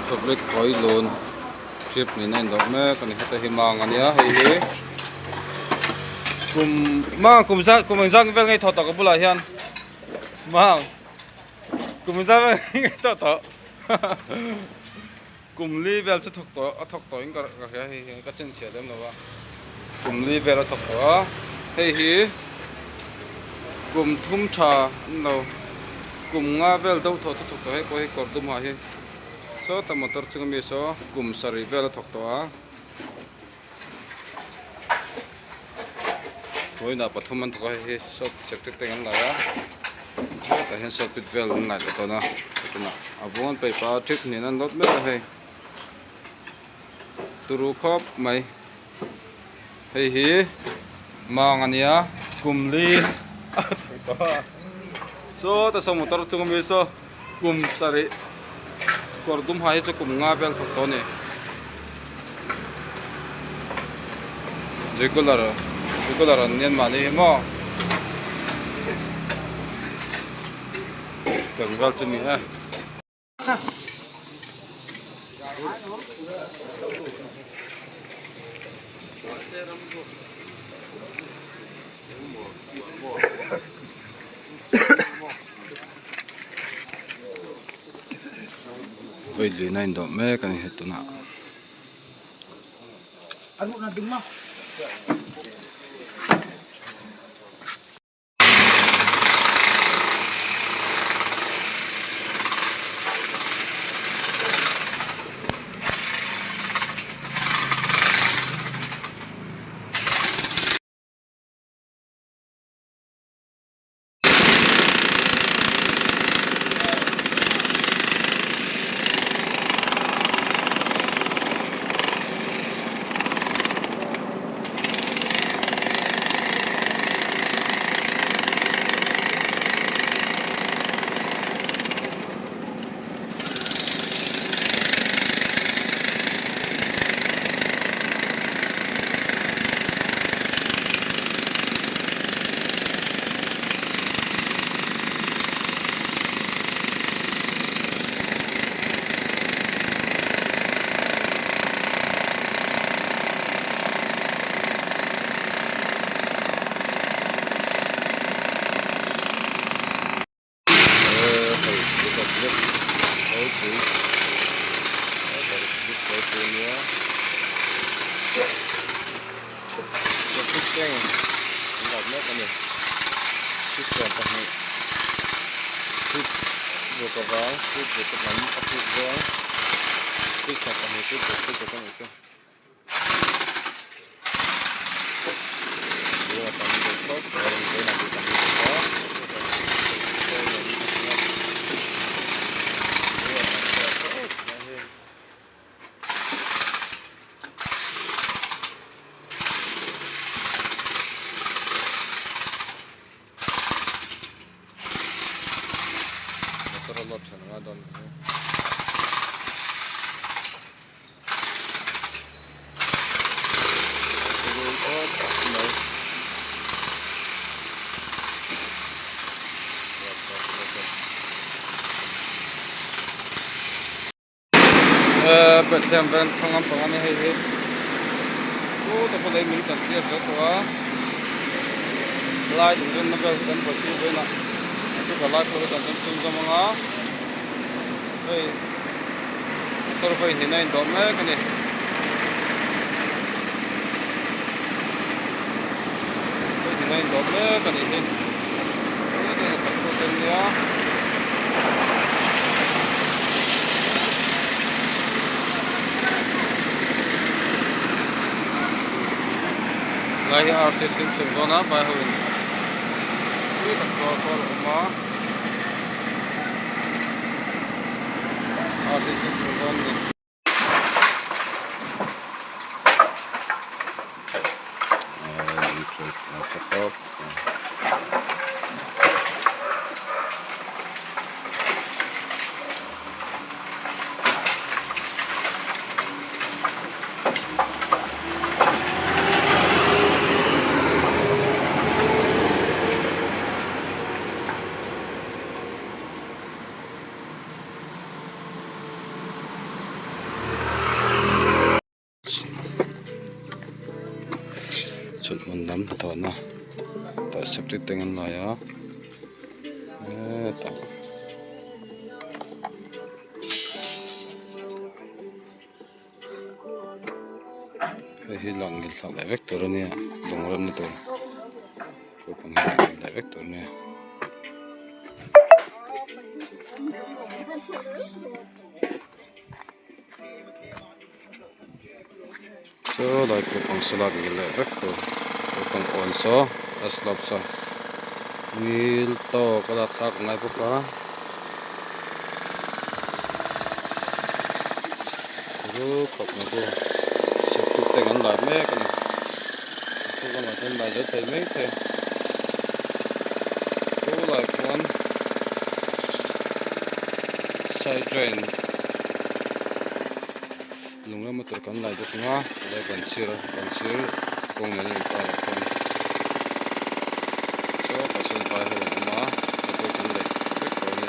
public khoi loan trip ni nen dok me kan hata hi mang ania hei hi kum jang vel ngai thot ka bula hian mang kum jang vel ngai thot kum li vel chu thok to in ka hei ka chen sia dem lawa kum li vel thok to hei hi kum thum tha no kum nga vel do thot thok to hei ko hi kor dum ha hi so ta motor chung mi so kum sari vel thok to a hoi na pathum man thok hi shop sector tengan la ya ta hen shop pit vel na to na tuna avon pe pa trip ni nan lot me hei turu khop mai hei hi mang ania kum li so ta so motor chung mi so kum sari kordum hai cho kum nga bel thok to ne regular nian ma ni mo tang gal chen ni a oi li nine do me kan hetuna Anu na dingma. bật xem ven không ngắm không ngắm hay hết tập đây mình cần thiết rất quá lại những nó về đến bật đi với lại cái cả lại tôi cần tâm cho mọi người đây tôi phải hiện nay đó mấy cái này tôi hiện nay đó mấy cái này đi cái này tập tôi tên nhá Lahi artis sim zona by Hoin. We can call for Uma. Artis sim zona. ram thọ na ta sắp tới tiếng lại á ta hi lang gil thang lại vector này dùng ram này tôi có bằng lại vector này so lại có bằng salad gil lại vector có bằng on so aslap so wheel to có đặt sắc ngay bốc á rồi cột nó cô sẽ tụt tiếng lại mấy cái này không có mà trên bài rất thấy mấy thế so like one side drain lùng ra một tụi con lại được nga lại gần xưa cùng này ta là con so có sân bay hồ mà tôi cần để biết coi như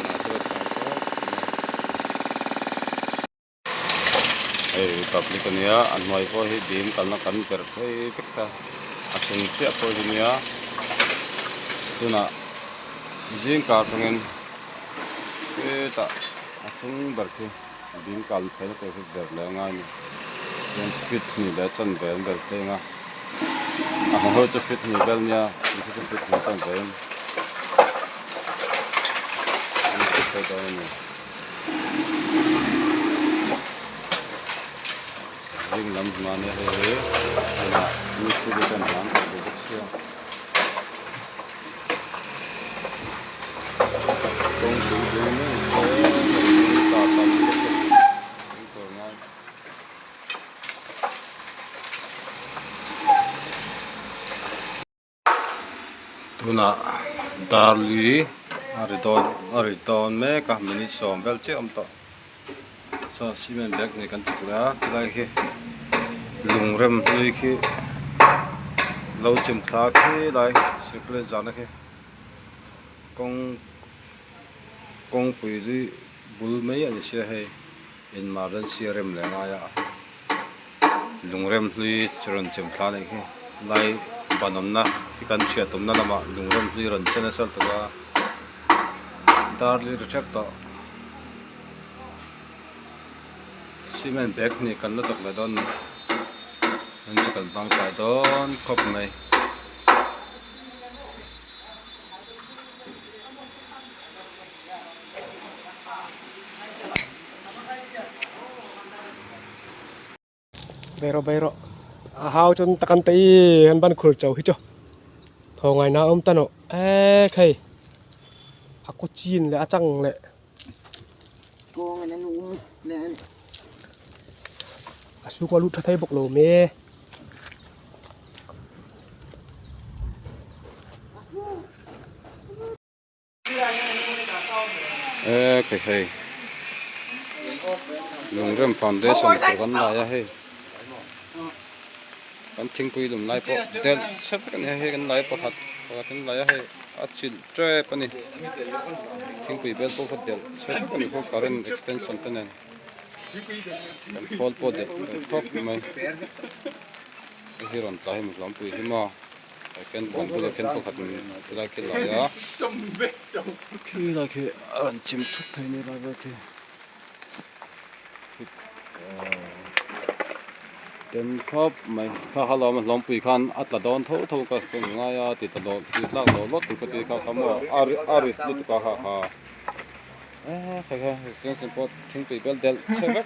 là tôi phải có public này anh nói có hi beam cần nó cần per cái ta action chia coi như nha tu na jing ka thungen cái ta action ber cái beam cần phải nó phải ber là ngay nên fit ni đã chân ber ber thế nga hơi cho fit ni ber nha cái fit ni chân ber cái đó này riêng lắm mà này hơi là như cái cái con hàng của bác sĩ công ty bên này sẽ tạo thành cái cửa ngay tu na darli ariton mấy cả mình xóm vel chế to so cement bag này cần chịu lá lại khi lùng rem lui khi lâu chìm thả khi lại sip lên giàn khi công bùi đi bul mấy anh xe hay in mà rân xe rem lại ngay à lùng rem lui chron chìm thả này khi lại bàn ôm na khi cần chia tôm na mà lùng rem lui rân chân sel to darli reject to cement bag này cần nó chọc lại đón nên chỉ cần băng lại đón cốc này bayro hao chon takan tai han ban khur chau hi cho tho ngai na om tano khai aku chin le achang le cô người nó nụ lên asu ko lu tha thai bok lo me cái hay lùng rem foundation của con lại hay con chính quy lùng lại po del sắp cái này hay con lại po thật con lại hay achil tre pani chính quy bel po thật del sắp cái này po current extension cái này con fall po del top mai cái ron tai một lắm pui hima cái con po cái po thật lại cái lại á khi là khi anh chim thut thấy này là vậy thì den khop mai kha hala ma lom pui khan atla don tho tho ka ko nga ya ti ta do ti la do lot ti ko ti kha kamo ar ni ka ha ha kha sen sen pot thing pi bel del chevek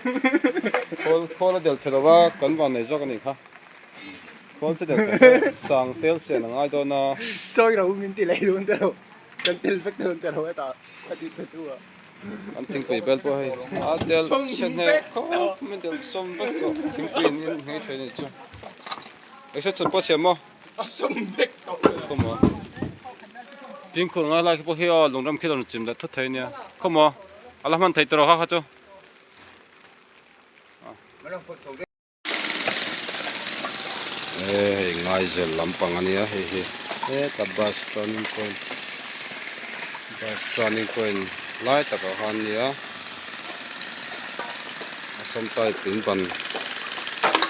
kol del chelawa kan ban nei jok ni kha kol che del sang tel se na ngai do na chơi đâu mình tỷ lệ luôn đâu cần tiền phát đơn từ đâu ta phát đi từ đâu anh thing pi bel po hai del chen he ko men del som bek ko thing pi ni ngai thoi ni chu ai sẽ chọn po che mo sông bếp đâu ko mo pin ko ngai la ki po he long ram khilon chim la thot thai nia ko mo ala man thai tro ha cho ngai zel lampang ania he ta bus turning point lai ta ka han nia som tai pin ban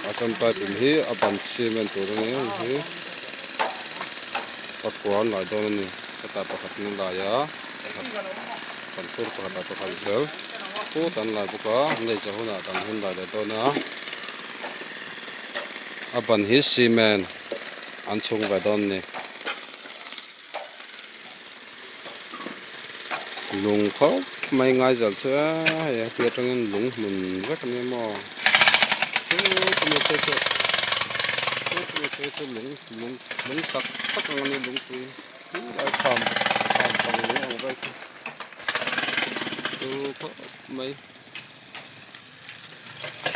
asan pipe hi aban cement tur ni hi patkuan lai don ni kata pakhat ni la ya kan tur pakhat ta kan sel ko tan lai buka nei cha huna kan hun lai le dona aban hi cement an chung vai don ni lung kho mai ngai zal cha ya pia tangin lung mun vek ni mo lung tak tak ngani lung tu ai tham pang ni ang vai tu kho mai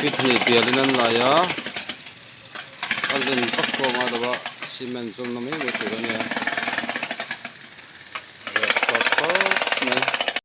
kit ni pia linan la ya alin pak ko ma da ba cement zum na mai ve tu ne